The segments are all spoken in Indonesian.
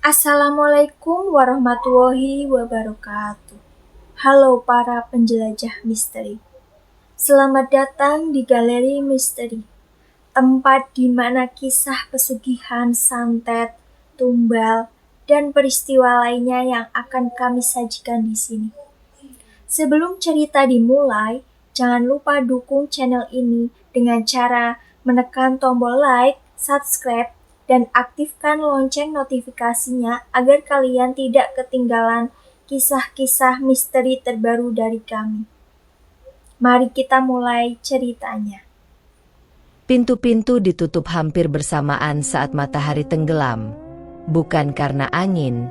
Assalamualaikum warahmatullahi wabarakatuh. Halo para penjelajah misteri. Selamat datang di Galeri Misteri, tempat di mana kisah pesugihan, santet, tumbal, dan peristiwa lainnya yang akan kami sajikan di sini. Sebelum cerita dimulai, jangan lupa dukung channel ini dengan cara menekan tombol like, subscribe, dan aktifkan lonceng notifikasinya agar kalian tidak ketinggalan kisah-kisah misteri terbaru dari kami. Mari kita mulai ceritanya. Pintu-pintu ditutup hampir bersamaan saat matahari tenggelam, bukan karena angin,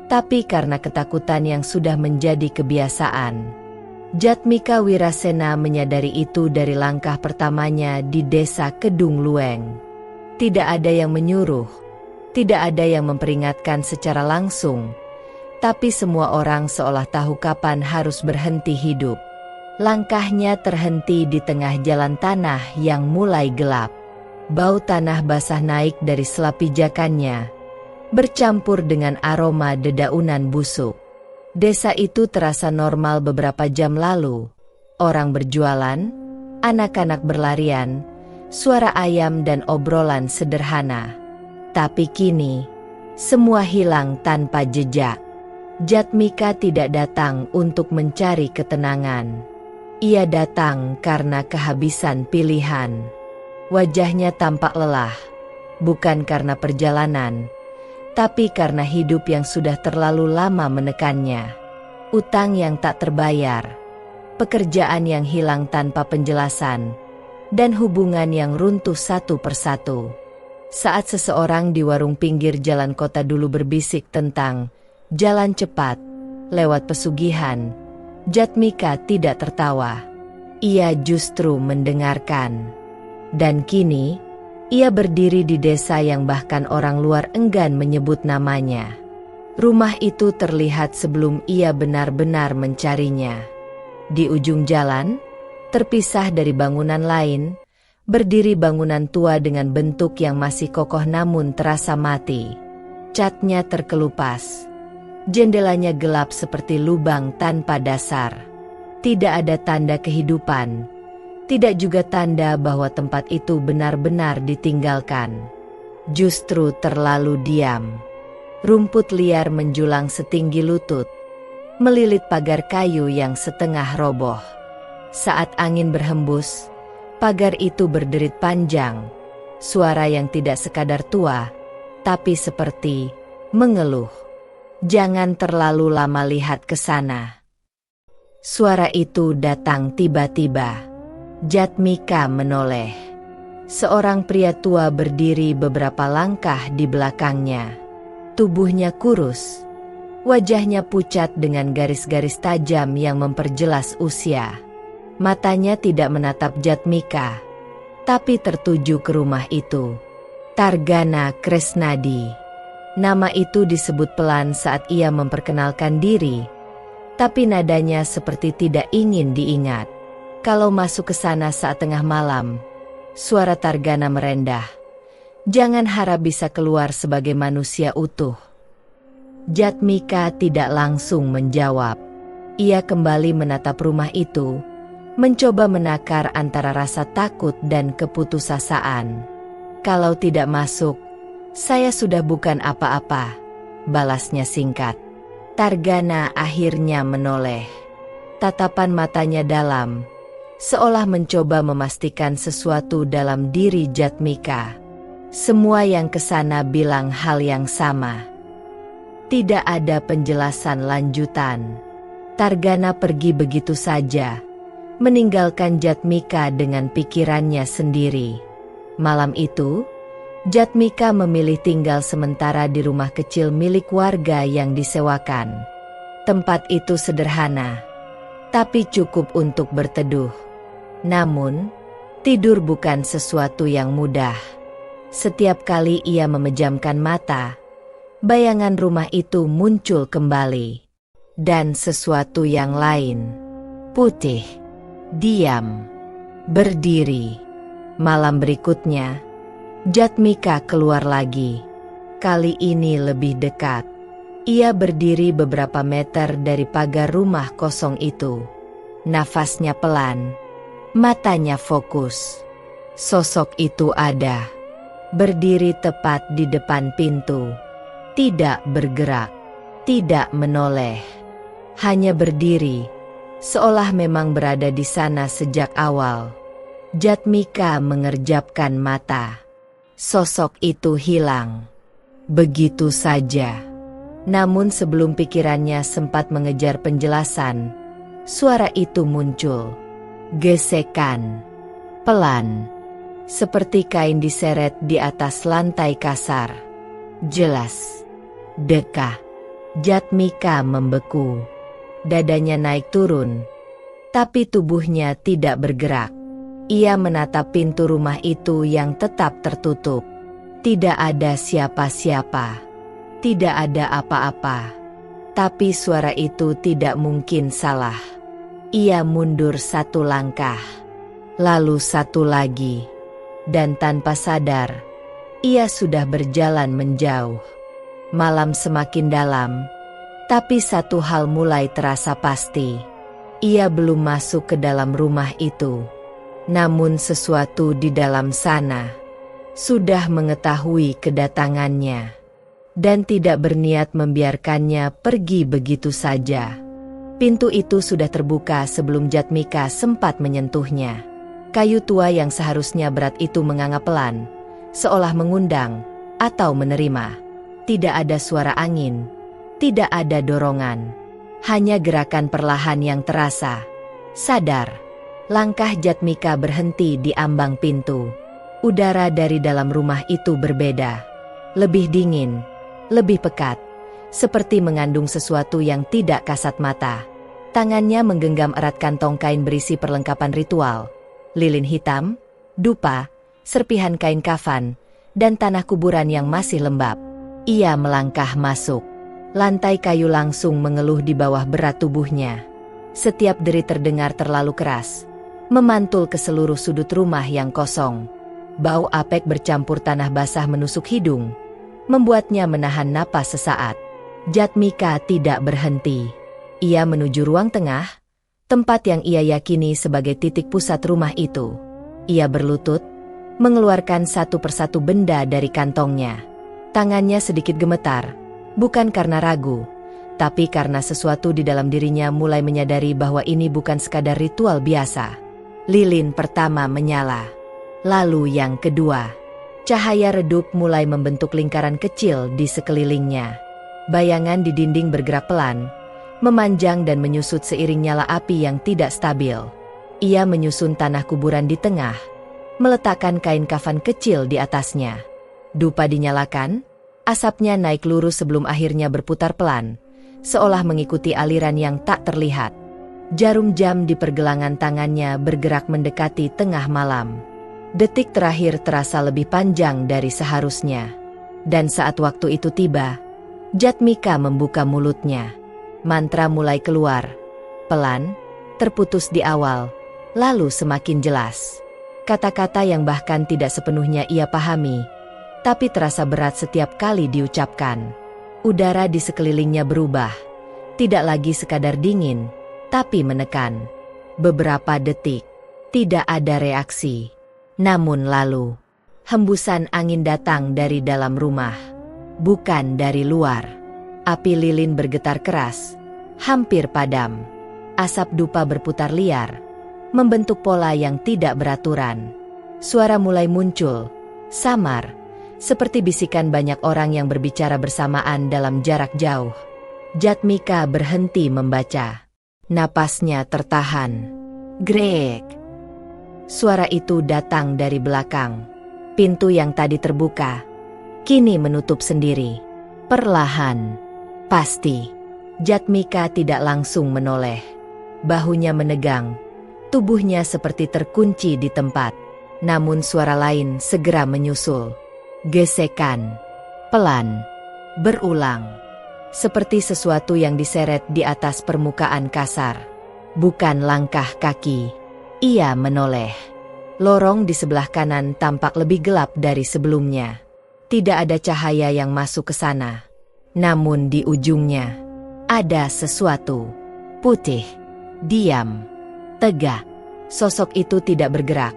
tapi karena ketakutan yang sudah menjadi kebiasaan. Jatmika Wirasena menyadari itu dari langkah pertamanya di desa Kedung Lueng. Tidak ada yang menyuruh, tidak ada yang memperingatkan secara langsung, tapi semua orang seolah tahu kapan harus berhenti hidup. Langkahnya terhenti di tengah jalan tanah yang mulai gelap. Bau tanah basah naik dari sela pijakannya, bercampur dengan aroma dedaunan busuk. Desa itu terasa normal beberapa jam lalu. Orang berjualan, anak-anak berlarian, suara ayam dan obrolan sederhana. Tapi kini, semua hilang tanpa jejak. Jatmika tidak datang untuk mencari ketenangan. Ia datang karena kehabisan pilihan. Wajahnya tampak lelah, bukan karena perjalanan, tapi karena hidup yang sudah terlalu lama menekannya. Utang yang tak terbayar, pekerjaan yang hilang tanpa penjelasan, dan hubungan yang runtuh satu persatu. Saat seseorang di warung pinggir jalan kota dulu berbisik tentang jalan cepat lewat pesugihan, Jatmika tidak tertawa. Ia justru mendengarkan. Dan kini, ia berdiri di desa yang bahkan orang luar enggan menyebut namanya. Rumah itu terlihat sebelum ia benar-benar mencarinya. Di ujung jalan, terpisah dari bangunan lain, berdiri bangunan tua dengan bentuk yang masih kokoh namun terasa mati. Catnya terkelupas. Jendelanya gelap seperti lubang tanpa dasar. Tidak ada tanda kehidupan. Tidak juga tanda bahwa tempat itu benar-benar ditinggalkan. Justru terlalu diam. Rumput liar menjulang setinggi lutut, melilit pagar kayu yang setengah roboh. Saat angin berhembus, pagar itu berderit panjang, suara yang tidak sekadar tua, tapi seperti mengeluh. Jangan terlalu lama lihat ke sana. Suara itu datang tiba-tiba. Jatmika menoleh. Seorang pria tua berdiri beberapa langkah di belakangnya. Tubuhnya kurus, wajahnya pucat dengan garis-garis tajam yang memperjelas usia. Matanya tidak menatap Jatmika, tapi tertuju ke rumah itu. Targana Kresnadi. Nama itu disebut pelan saat ia memperkenalkan diri, tapi nadanya seperti tidak ingin diingat. Kalau masuk ke sana saat tengah malam, suara Targana merendah. Jangan harap bisa keluar sebagai manusia utuh. Jatmika tidak langsung menjawab. Ia kembali menatap rumah itu, mencoba menakar antara rasa takut dan keputusasaan. Kalau tidak masuk, saya sudah bukan apa-apa, balasnya singkat. Targana akhirnya menoleh. Tatapan matanya dalam, seolah mencoba memastikan sesuatu dalam diri Jatmika. Semua yang kesana bilang hal yang sama. Tidak ada penjelasan lanjutan. Targana pergi begitu saja, meninggalkan Jatmika dengan pikirannya sendiri. Malam itu, Jatmika memilih tinggal sementara di rumah kecil milik warga yang disewakan. Tempat itu sederhana, tapi cukup untuk berteduh. Namun, tidur bukan sesuatu yang mudah. Setiap kali ia memejamkan mata, bayangan rumah itu muncul kembali. Dan sesuatu yang lain. Putih, diam, berdiri. Malam berikutnya, Jatmika keluar lagi. Kali ini lebih dekat. Ia berdiri beberapa meter dari pagar rumah kosong itu. Nafasnya pelan, matanya fokus. Sosok itu ada, berdiri tepat di depan pintu. Tidak bergerak, tidak menoleh, hanya berdiri, seolah memang berada di sana sejak awal. Jatmika mengerjapkan mata. Sosok itu hilang, begitu saja. Namun sebelum pikirannya sempat mengejar penjelasan, suara itu muncul. Gesekan, pelan, seperti kain diseret di atas lantai kasar. Jelas, dekah. Jatmika membeku. Dadanya naik turun, tapi tubuhnya tidak bergerak. Ia menatap pintu rumah itu yang tetap tertutup. Tidak ada siapa-siapa. Tidak ada apa-apa. Tapi suara itu tidak mungkin salah. Ia mundur satu langkah, lalu satu lagi. Dan tanpa sadar, ia sudah berjalan menjauh. Malam semakin dalam, tapi satu hal mulai terasa pasti. Ia belum masuk ke dalam rumah itu. Namun sesuatu di dalam sana sudah mengetahui kedatangannya dan tidak berniat membiarkannya pergi begitu saja. Pintu itu sudah terbuka sebelum Jatmika sempat menyentuhnya. Kayu tua yang seharusnya berat itu menganga pelan, seolah mengundang atau menerima. Tidak ada suara angin, tidak ada dorongan, hanya gerakan perlahan yang terasa. Sadar, langkah Jatmika berhenti di ambang pintu. Udara dari dalam rumah itu berbeda, lebih dingin, lebih pekat, seperti mengandung sesuatu yang tidak kasat mata. Tangannya menggenggam erat kantong kain berisi perlengkapan ritual, lilin hitam, dupa, serpihan kain kafan, dan tanah kuburan yang masih lembab. Ia melangkah masuk. Lantai kayu langsung mengeluh di bawah berat tubuhnya. Setiap deri terdengar terlalu keras, memantul ke seluruh sudut rumah yang kosong. Bau apek bercampur tanah basah menusuk hidung, membuatnya menahan napas sesaat. Jatmika tidak berhenti. Ia menuju ruang tengah, tempat yang ia yakini sebagai titik pusat rumah itu. Ia berlutut, mengeluarkan satu persatu benda dari kantongnya. Tangannya sedikit gemetar, bukan karena ragu, tapi karena sesuatu di dalam dirinya mulai menyadari bahwa ini bukan sekadar ritual biasa. Lilin pertama menyala, lalu yang kedua. Cahaya redup mulai membentuk lingkaran kecil di sekelilingnya. Bayangan di dinding bergerak pelan, memanjang dan menyusut seiring nyala api yang tidak stabil. Ia menyusun tanah kuburan di tengah, meletakkan kain kafan kecil di atasnya. Dupa dinyalakan, asapnya naik lurus sebelum akhirnya berputar pelan, seolah mengikuti aliran yang tak terlihat. Jarum jam di pergelangan tangannya bergerak mendekati tengah malam. Detik terakhir terasa lebih panjang dari seharusnya. Dan saat waktu itu tiba, Jatmika membuka mulutnya. Mantra mulai keluar, pelan, terputus di awal, lalu semakin jelas. Kata-kata yang bahkan tidak sepenuhnya ia pahami, tapi terasa berat setiap kali diucapkan. Udara di sekelilingnya berubah, tidak lagi sekadar dingin, tapi menekan. Beberapa detik, tidak ada reaksi. Namun lalu, hembusan angin datang dari dalam rumah, bukan dari luar. Api lilin bergetar keras, hampir padam. Asap dupa berputar liar, membentuk pola yang tidak beraturan. Suara mulai muncul, samar, seperti bisikan banyak orang yang berbicara bersamaan dalam jarak jauh. Jatmika berhenti membaca. Napasnya tertahan. Grek. Suara itu datang dari belakang. Pintu yang tadi terbuka, kini menutup sendiri. Perlahan. Pasti. Jatmika tidak langsung menoleh. Bahunya menegang. Tubuhnya seperti terkunci di tempat. Namun suara lain segera menyusul. Gesekan, pelan, berulang, seperti sesuatu yang diseret di atas permukaan kasar. Bukan langkah kaki. Ia menoleh. Lorong di sebelah kanan tampak lebih gelap dari sebelumnya. Tidak ada cahaya yang masuk ke sana. Namun di ujungnya, ada sesuatu. Putih, diam, tegak. Sosok itu tidak bergerak,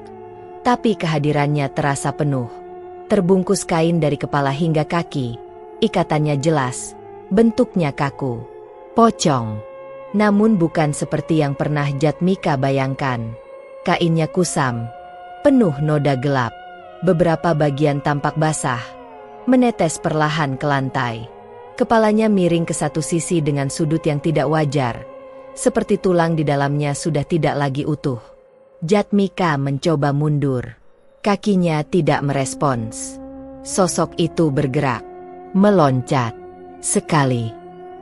tapi kehadirannya terasa penuh. Terbungkus kain dari kepala hingga kaki, ikatannya jelas, bentuknya kaku, pocong. Namun bukan seperti yang pernah Jatmika bayangkan. Kainnya kusam, penuh noda gelap. Beberapa bagian tampak basah, menetes perlahan ke lantai. Kepalanya miring ke satu sisi dengan sudut yang tidak wajar, seperti tulang di dalamnya sudah tidak lagi utuh. Jatmika mencoba mundur. Kakinya tidak merespons. Sosok itu bergerak, meloncat. Sekali,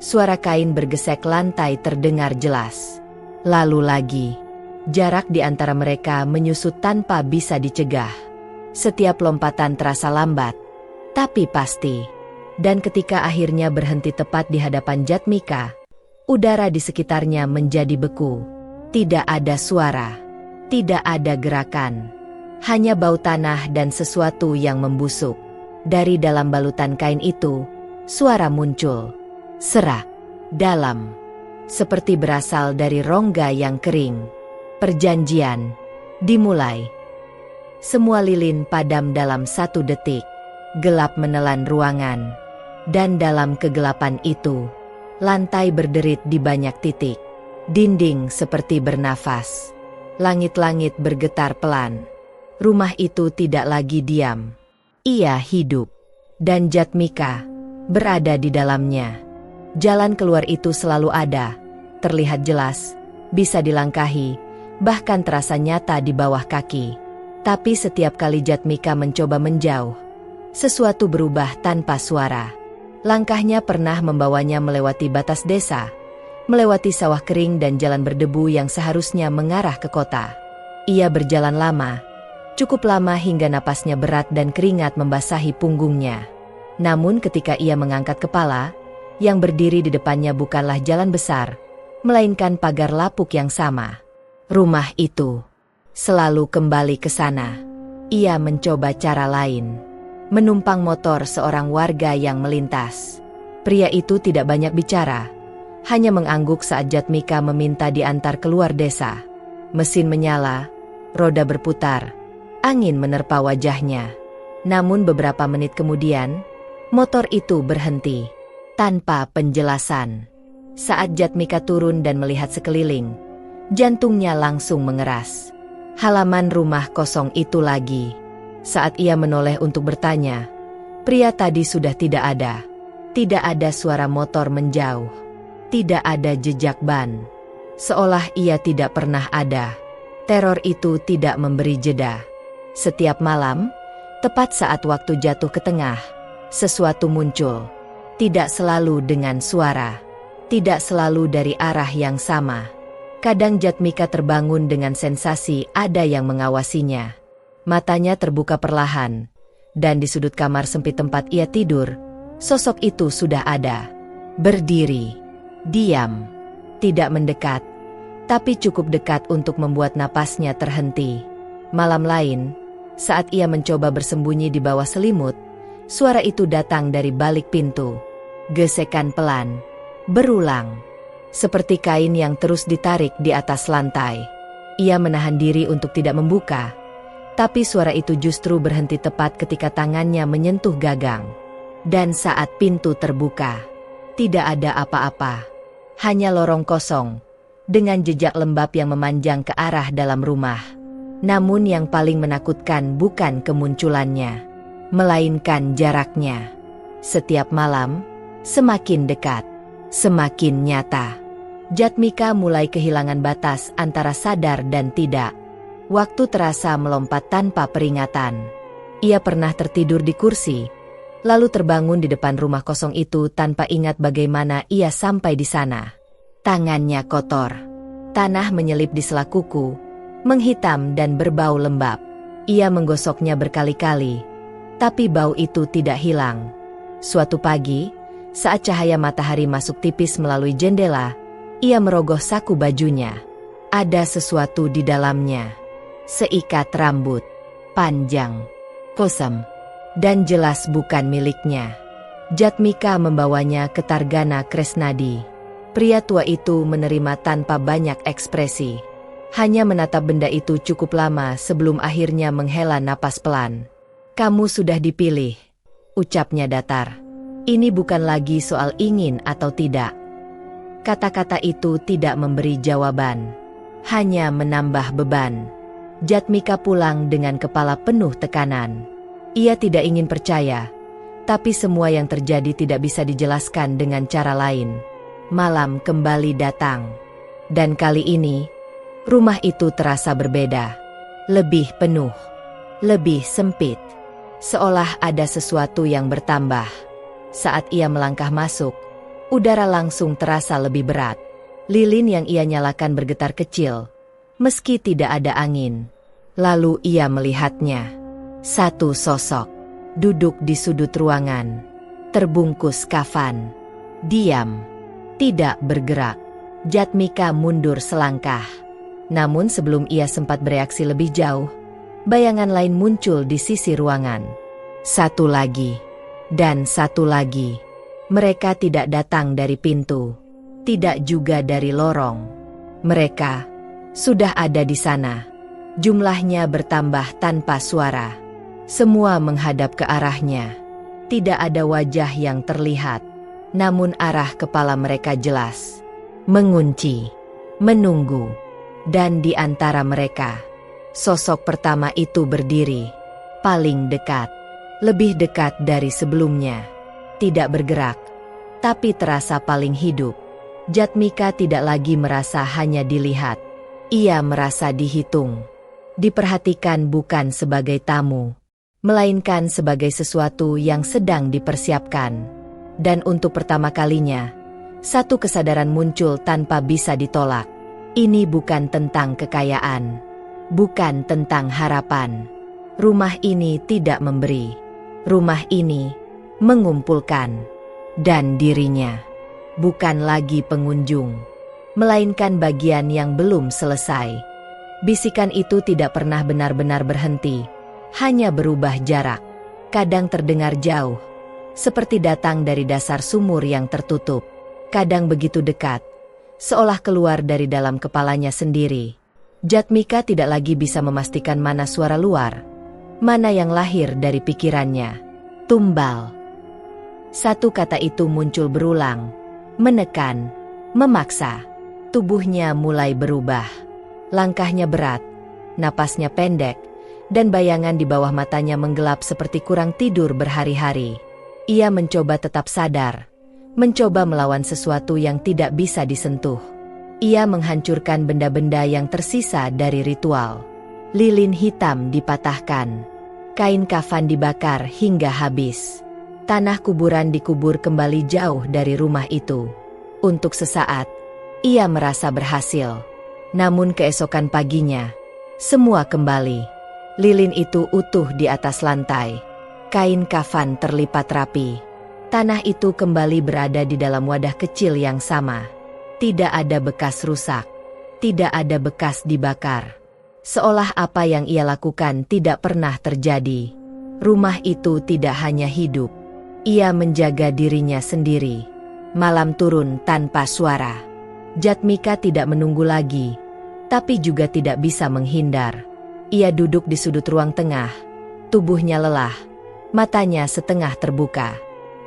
suara kain bergesek lantai terdengar jelas. Lalu lagi, jarak di antara mereka menyusut tanpa bisa dicegah. Setiap lompatan terasa lambat, tapi pasti. Dan ketika akhirnya berhenti tepat di hadapan Jatmika, udara di sekitarnya menjadi beku. Tidak ada suara, tidak ada gerakan. Hanya bau tanah dan sesuatu yang membusuk. Dari dalam balutan kain itu, suara muncul. Serak, dalam. Seperti berasal dari rongga yang kering. Perjanjian dimulai. Semua lilin padam dalam 1 detik. Gelap menelan ruangan. Dan dalam kegelapan itu, lantai berderit di banyak titik. Dinding seperti bernafas. Langit-langit bergetar pelan. Rumah itu tidak lagi diam. Ia hidup. Dan Jatmika berada di dalamnya. Jalan keluar itu selalu ada. Terlihat jelas, bisa dilangkahi, bahkan terasa nyata di bawah kaki. Tapi setiap kali Jatmika mencoba menjauh, sesuatu berubah tanpa suara. Langkahnya pernah membawanya melewati batas desa, melewati sawah kering dan jalan berdebu yang seharusnya mengarah ke kota. Ia berjalan lama, cukup lama hingga napasnya berat dan keringat membasahi punggungnya. Namun ketika ia mengangkat kepala, yang berdiri di depannya bukanlah jalan besar, melainkan pagar lapuk yang sama. Rumah itu selalu kembali ke sana. Ia mencoba cara lain. Menumpang motor seorang warga yang melintas. Pria itu tidak banyak bicara. Hanya mengangguk saat Jatmika meminta diantar keluar desa. Mesin menyala, roda berputar, angin menerpa wajahnya. Namun beberapa menit kemudian, motor itu berhenti. Tanpa penjelasan. Saat Jatmika turun dan melihat sekeliling, jantungnya langsung mengeras. Halaman rumah kosong itu lagi. Saat ia menoleh untuk bertanya, pria tadi sudah tidak ada. Tidak ada suara motor menjauh. Tidak ada jejak ban. Seolah ia tidak pernah ada. Teror itu tidak memberi jeda. Setiap malam, tepat saat waktu jatuh ke tengah, sesuatu muncul. Tidak selalu dengan suara. Tidak selalu dari arah yang sama. Kadang Jatmika terbangun dengan sensasi ada yang mengawasinya. Matanya terbuka perlahan, dan di sudut kamar sempit tempat ia tidur, sosok itu sudah ada. Berdiri, diam, tidak mendekat, tapi cukup dekat untuk membuat napasnya terhenti. Malam lain, saat ia mencoba bersembunyi di bawah selimut, suara itu datang dari balik pintu. Gesekan pelan, berulang. Seperti kain yang terus ditarik di atas lantai. Ia menahan diri untuk tidak membuka, tapi suara itu justru berhenti tepat ketika tangannya menyentuh gagang. Dan saat pintu terbuka, tidak ada apa-apa. Hanya lorong kosong, dengan jejak lembab yang memanjang ke arah dalam rumah. Namun yang paling menakutkan bukan kemunculannya, melainkan jaraknya. Setiap malam, semakin dekat, semakin nyata. Jatmika mulai kehilangan batas antara sadar dan tidak. Waktu terasa melompat tanpa peringatan. Ia pernah tertidur di kursi, lalu terbangun di depan rumah kosong itu tanpa ingat bagaimana ia sampai di sana. Tangannya kotor. Tanah menyelip di sela kuku, menghitam dan berbau lembab. Ia menggosoknya berkali-kali, tapi bau itu tidak hilang. Suatu pagi, saat cahaya matahari masuk tipis melalui jendela, ia merogoh saku bajunya. Ada sesuatu di dalamnya. Seikat rambut, panjang, kusam, dan jelas bukan miliknya. Jatmika membawanya ke Targana Kresnadi. Pria tua itu menerima tanpa banyak ekspresi. Hanya menatap benda itu cukup lama sebelum akhirnya menghela napas pelan. "Kamu sudah dipilih," ucapnya datar. "Ini bukan lagi soal ingin atau tidak." Kata-kata itu tidak memberi jawaban, hanya menambah beban. Jatmika pulang dengan kepala penuh tekanan. Ia tidak ingin percaya, tapi semua yang terjadi tidak bisa dijelaskan dengan cara lain. Malam kembali datang, dan kali ini rumah itu terasa berbeda. Lebih penuh, lebih sempit, seolah ada sesuatu yang bertambah. Saat ia melangkah masuk, udara langsung terasa lebih berat. Lilin yang ia nyalakan bergetar kecil, meski tidak ada angin. Lalu ia melihatnya. Satu sosok, duduk di sudut ruangan, terbungkus kafan. Diam, tidak bergerak. Jatmika mundur selangkah. Namun sebelum ia sempat bereaksi lebih jauh, bayangan lain muncul di sisi ruangan. Satu lagi, dan satu lagi. Mereka tidak datang dari pintu, tidak juga dari lorong. Mereka sudah ada di sana. Jumlahnya bertambah tanpa suara. Semua menghadap ke arahnya. Tidak ada wajah yang terlihat, namun arah kepala mereka jelas. Mengunci, menunggu, dan di antara mereka, sosok pertama itu berdiri, paling dekat, lebih dekat dari sebelumnya. Tidak bergerak, tapi terasa paling hidup. Jatmika tidak lagi merasa hanya dilihat. Ia merasa dihitung, diperhatikan bukan sebagai tamu, melainkan sebagai sesuatu yang sedang dipersiapkan. Dan untuk pertama kalinya, satu kesadaran muncul tanpa bisa ditolak. Ini bukan tentang kekayaan, bukan tentang harapan. Rumah ini tidak memberi. Rumah ini mengumpulkan. Dan dirinya bukan lagi pengunjung, melainkan bagian yang belum selesai. Bisikan itu tidak pernah benar-benar berhenti, hanya berubah jarak. Kadang terdengar jauh, seperti datang dari dasar sumur yang tertutup. Kadang begitu dekat, seolah keluar dari dalam kepalanya sendiri. Jatmika tidak lagi bisa memastikan mana suara luar, mana yang lahir dari pikirannya. Tumbal. Satu kata itu muncul berulang, menekan, memaksa. Tubuhnya mulai berubah. Langkahnya berat, napasnya pendek, dan bayangan di bawah matanya menggelap seperti kurang tidur berhari-hari. Ia mencoba tetap sadar, mencoba melawan sesuatu yang tidak bisa disentuh. Ia menghancurkan benda-benda yang tersisa dari ritual. Lilin hitam dipatahkan, kain kafan dibakar hingga habis. Tanah kuburan dikubur kembali jauh dari rumah itu. Untuk sesaat, ia merasa berhasil. Namun keesokan paginya, semua kembali. Lilin itu utuh di atas lantai. Kain kafan terlipat rapi. Tanah itu kembali berada di dalam wadah kecil yang sama. Tidak ada bekas rusak. Tidak ada bekas dibakar. Seolah apa yang ia lakukan tidak pernah terjadi. Rumah itu tidak hanya hidup. Ia menjaga dirinya sendiri. Malam turun tanpa suara. Jatmika tidak menunggu lagi, tapi juga tidak bisa menghindar. Ia duduk di sudut ruang tengah. Tubuhnya lelah, matanya setengah terbuka.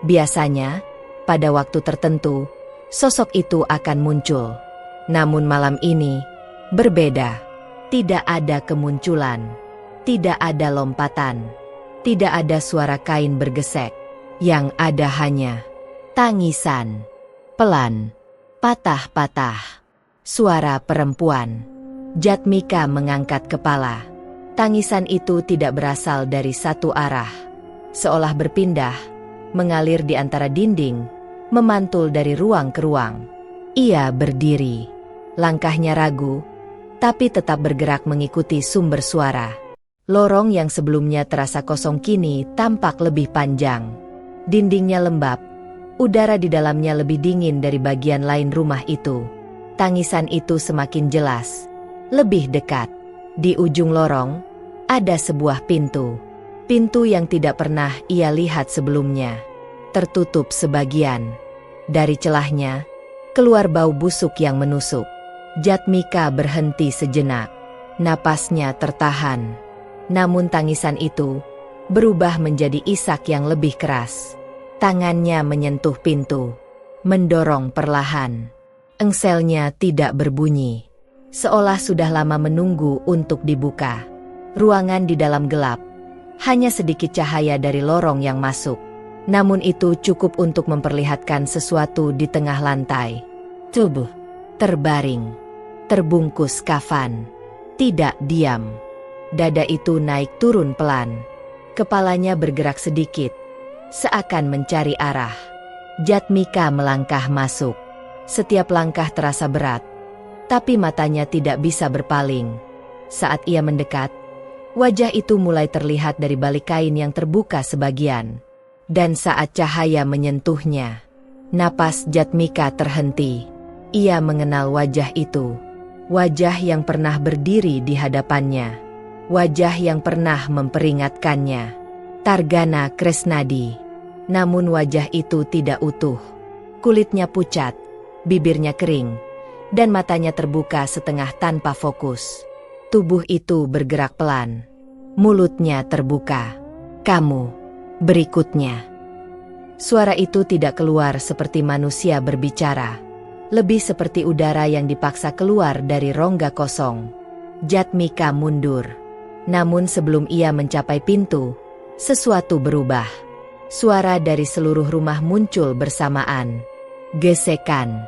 Biasanya, pada waktu tertentu, sosok itu akan muncul. Namun malam ini, berbeda. Tidak ada kemunculan. Tidak ada lompatan. Tidak ada suara kain bergesek. Yang ada hanya tangisan, pelan, patah-patah, suara perempuan. Jatmika mengangkat kepala. Tangisan itu tidak berasal dari satu arah. Seolah berpindah, mengalir di antara dinding, memantul dari ruang ke ruang. Ia berdiri. Langkahnya ragu, tapi tetap bergerak mengikuti sumber suara. Lorong yang sebelumnya terasa kosong kini tampak lebih panjang. Dindingnya lembab, udara di dalamnya lebih dingin dari bagian lain rumah itu. Tangisan itu semakin jelas, lebih dekat. Di ujung lorong, ada sebuah pintu. Pintu yang tidak pernah ia lihat sebelumnya tertutup sebagian. Dari celahnya keluar bau busuk yang menusuk. Jatmika berhenti sejenak. Napasnya tertahan. Namun tangisan itu berubah menjadi isak yang lebih keras. Tangannya menyentuh pintu, mendorong perlahan. Engselnya tidak berbunyi, seolah sudah lama menunggu untuk dibuka. Ruangan di dalam gelap, hanya sedikit cahaya dari lorong yang masuk. Namun itu cukup untuk memperlihatkan sesuatu di tengah lantai. Tubuh terbaring, terbungkus kafan, tidak diam. Dada itu naik turun pelan. Kepalanya bergerak sedikit, seakan mencari arah. Jatmika melangkah masuk. Setiap langkah terasa berat, tapi matanya tidak bisa berpaling. Saat ia mendekat, wajah itu mulai terlihat dari balik kain yang terbuka sebagian. Dan saat cahaya menyentuhnya, napas Jatmika terhenti. Ia mengenal wajah itu. Wajah yang pernah berdiri di hadapannya. Wajah yang pernah memperingatkannya. Targana Kresnadi. Namun wajah itu tidak utuh. Kulitnya pucat, bibirnya kering, dan matanya terbuka setengah tanpa fokus. Tubuh itu bergerak pelan. Mulutnya terbuka. Kamu, berikutnya. Suara itu tidak keluar seperti manusia berbicara. Lebih seperti udara yang dipaksa keluar dari rongga kosong. Jatmika mundur. Namun sebelum ia mencapai pintu, sesuatu berubah. Suara dari seluruh rumah muncul bersamaan. Gesekan,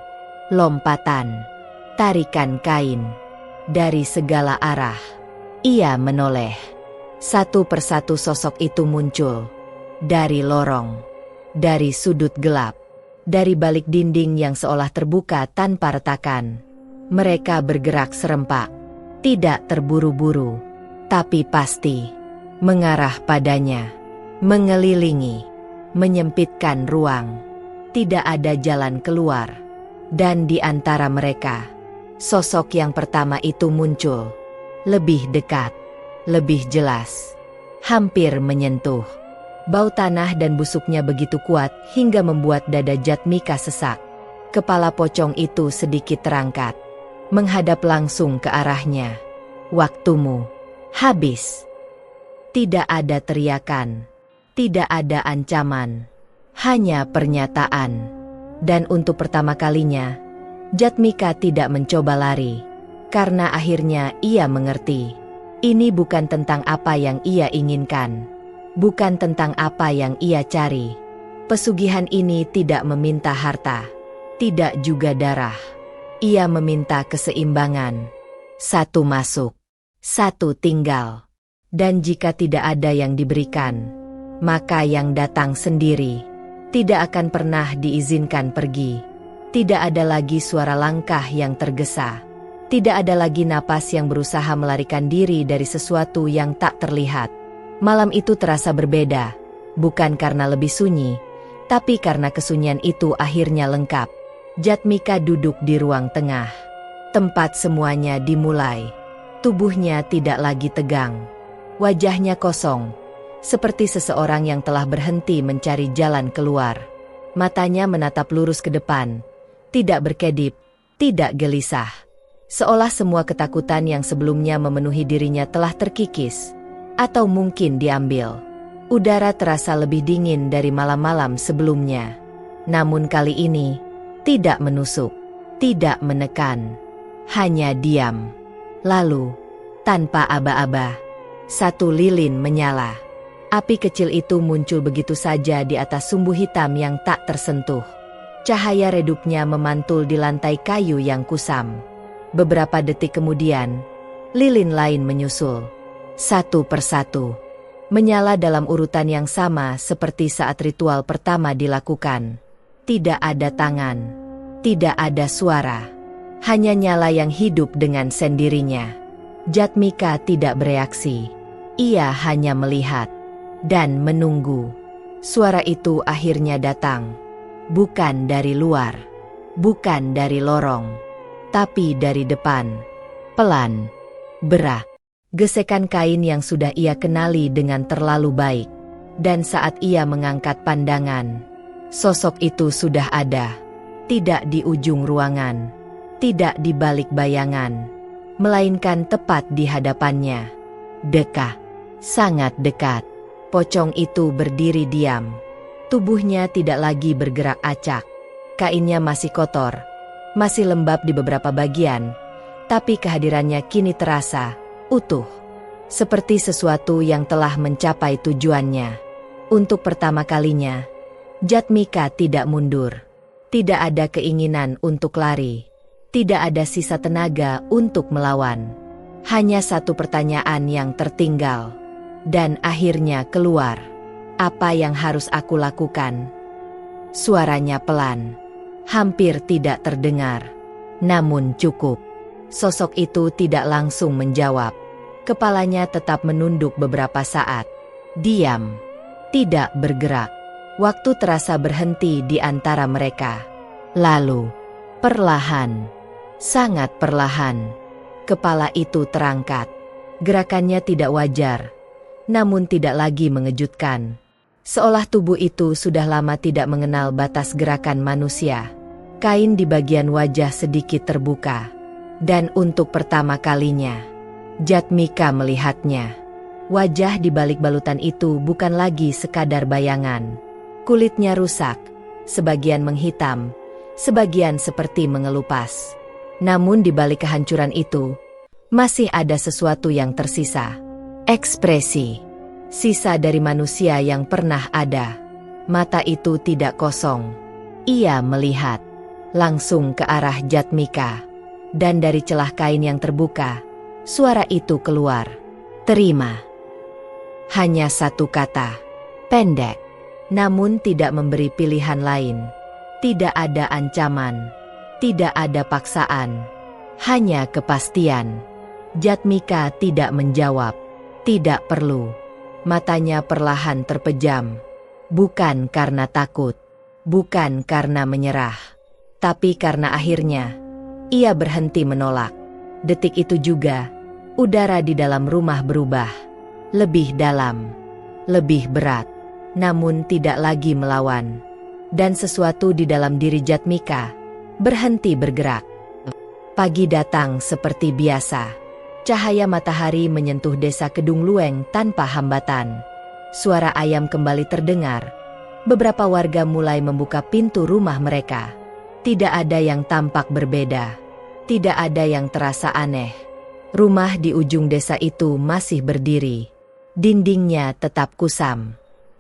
lompatan, tarikan kain. Dari segala arah, ia menoleh. Satu persatu sosok itu muncul. Dari lorong, dari sudut gelap, dari balik dinding yang seolah terbuka tanpa retakan. Mereka bergerak serempak, tidak terburu-buru, tapi pasti mengarah padanya, mengelilingi, menyempitkan ruang. Tidak ada jalan keluar. Dan di antara mereka, sosok yang pertama itu muncul, lebih dekat, lebih jelas, hampir menyentuh. Bau tanah dan busuknya begitu kuat hingga membuat dada Jatmika sesak. Kepala pocong itu sedikit terangkat, menghadap langsung ke arahnya. Waktumu habis. Tidak ada teriakan, tidak ada ancaman, hanya pernyataan. Dan untuk pertama kalinya, Jatmika tidak mencoba lari, karena akhirnya ia mengerti. Ini bukan tentang apa yang ia inginkan, bukan tentang apa yang ia cari. Pesugihan ini tidak meminta harta, tidak juga darah. Ia meminta keseimbangan. Satu masuk, satu tinggal. Dan jika tidak ada yang diberikan, maka yang datang sendiri tidak akan pernah diizinkan pergi. Tidak ada lagi suara langkah yang tergesa. Tidak ada lagi napas yang berusaha melarikan diri dari sesuatu yang tak terlihat. Malam itu terasa berbeda, bukan karena lebih sunyi, tapi karena kesunyian itu akhirnya lengkap. Jatmika duduk di ruang tengah. Tempat semuanya dimulai. Tubuhnya tidak lagi tegang. Wajahnya kosong, seperti seseorang yang telah berhenti mencari jalan keluar. Matanya menatap lurus ke depan, tidak berkedip, tidak gelisah. Seolah semua ketakutan yang sebelumnya memenuhi dirinya telah terkikis, atau mungkin diambil. Udara terasa lebih dingin dari malam-malam sebelumnya. Namun kali ini, tidak menusuk, tidak menekan, hanya diam. Lalu, tanpa aba-aba, satu lilin menyala. Api kecil itu muncul begitu saja di atas sumbu hitam yang tak tersentuh. Cahaya redupnya memantul di lantai kayu yang kusam. Beberapa detik kemudian, lilin lain menyusul. Satu persatu. Menyala dalam urutan yang sama seperti saat ritual pertama dilakukan. Tidak ada tangan, tidak ada suara. Hanya nyala yang hidup dengan sendirinya. Jatmika tidak bereaksi. Ia hanya melihat dan menunggu. Suara itu akhirnya datang. Bukan dari luar, bukan dari lorong, tapi dari depan. Pelan, berat, Gesekan kain yang sudah ia kenali dengan terlalu baik. Dan saat ia mengangkat pandangan, sosok itu sudah ada. Tidak di ujung ruangan, tidak di balik bayangan, melainkan tepat di hadapannya. Dekat, sangat dekat. Pocong itu berdiri diam. Tubuhnya tidak lagi bergerak acak. Kainnya masih kotor, masih lembab di beberapa bagian, tapi kehadirannya kini terasa utuh, seperti sesuatu yang telah mencapai tujuannya. Untuk pertama kalinya, Jatmika tidak mundur. Tidak ada keinginan untuk lari. Tidak ada sisa tenaga untuk melawan. Hanya satu pertanyaan yang tertinggal. Dan akhirnya keluar. Apa yang harus aku lakukan? Suaranya pelan. Hampir tidak terdengar. Namun cukup. Sosok itu tidak langsung menjawab. Kepalanya tetap menunduk beberapa saat. Diam. Tidak bergerak. Waktu terasa berhenti di antara mereka. Lalu, perlahan, sangat perlahan, kepala itu terangkat. Gerakannya tidak wajar, namun tidak lagi mengejutkan. Seolah tubuh itu sudah lama tidak mengenal batas gerakan manusia. Kain di bagian wajah sedikit terbuka. Dan untuk pertama kalinya, Jatmika melihatnya. Wajah di balik balutan itu bukan lagi sekadar bayangan. Kulitnya rusak, sebagian menghitam, sebagian seperti mengelupas. Namun di balik kehancuran itu, masih ada sesuatu yang tersisa. Ekspresi. Sisa dari manusia yang pernah ada. Mata itu tidak kosong. Ia melihat langsung ke arah Jatmika. Dan dari celah kain yang terbuka, suara itu keluar. Terima. Hanya satu kata. Pendek. Namun tidak memberi pilihan lain. Tidak ada ancaman. Tidak ada paksaan. Hanya kepastian. Jatmika tidak menjawab. Tidak perlu. Matanya perlahan terpejam. Bukan karena takut. Bukan karena menyerah. Tapi karena akhirnya ia berhenti menolak. Detik itu juga, udara di dalam rumah berubah. Lebih dalam. Lebih berat. Namun tidak lagi melawan. Dan sesuatu di dalam diri Jatmika berhenti bergerak. Pagi datang seperti biasa. Cahaya matahari menyentuh desa Kedung Lueng tanpa hambatan. Suara ayam kembali terdengar. Beberapa warga mulai membuka pintu rumah mereka. Tidak ada yang tampak berbeda. Tidak ada yang terasa aneh. Rumah di ujung desa itu masih berdiri. Dindingnya tetap kusam.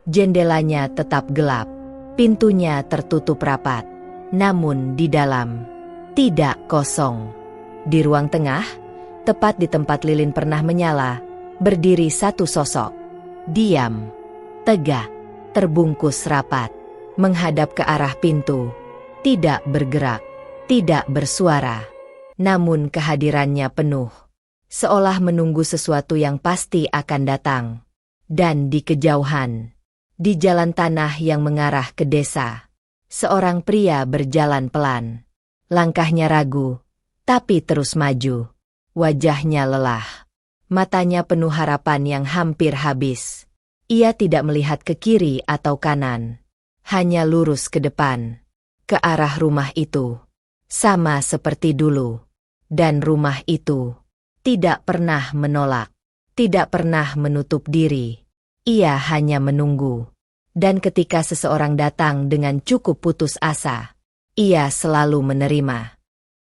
Jendelanya tetap gelap. Pintunya tertutup rapat. Namun di dalam, tidak kosong. Di ruang tengah, tepat di tempat lilin pernah menyala, berdiri satu sosok. Diam, tegak, terbungkus rapat, menghadap ke arah pintu. Tidak bergerak, tidak bersuara. Namun kehadirannya penuh. Seolah menunggu sesuatu yang pasti akan datang. Dan di kejauhan, di jalan tanah yang mengarah ke desa, seorang pria berjalan pelan. Langkahnya ragu, tapi terus maju. Wajahnya lelah. Matanya penuh harapan yang hampir habis. Ia tidak melihat ke kiri atau kanan. Hanya lurus ke depan. Ke arah rumah itu. Sama seperti dulu. Dan rumah itu tidak pernah menolak. Tidak pernah menutup diri. Ia hanya menunggu. Dan ketika seseorang datang dengan cukup putus asa, ia selalu menerima.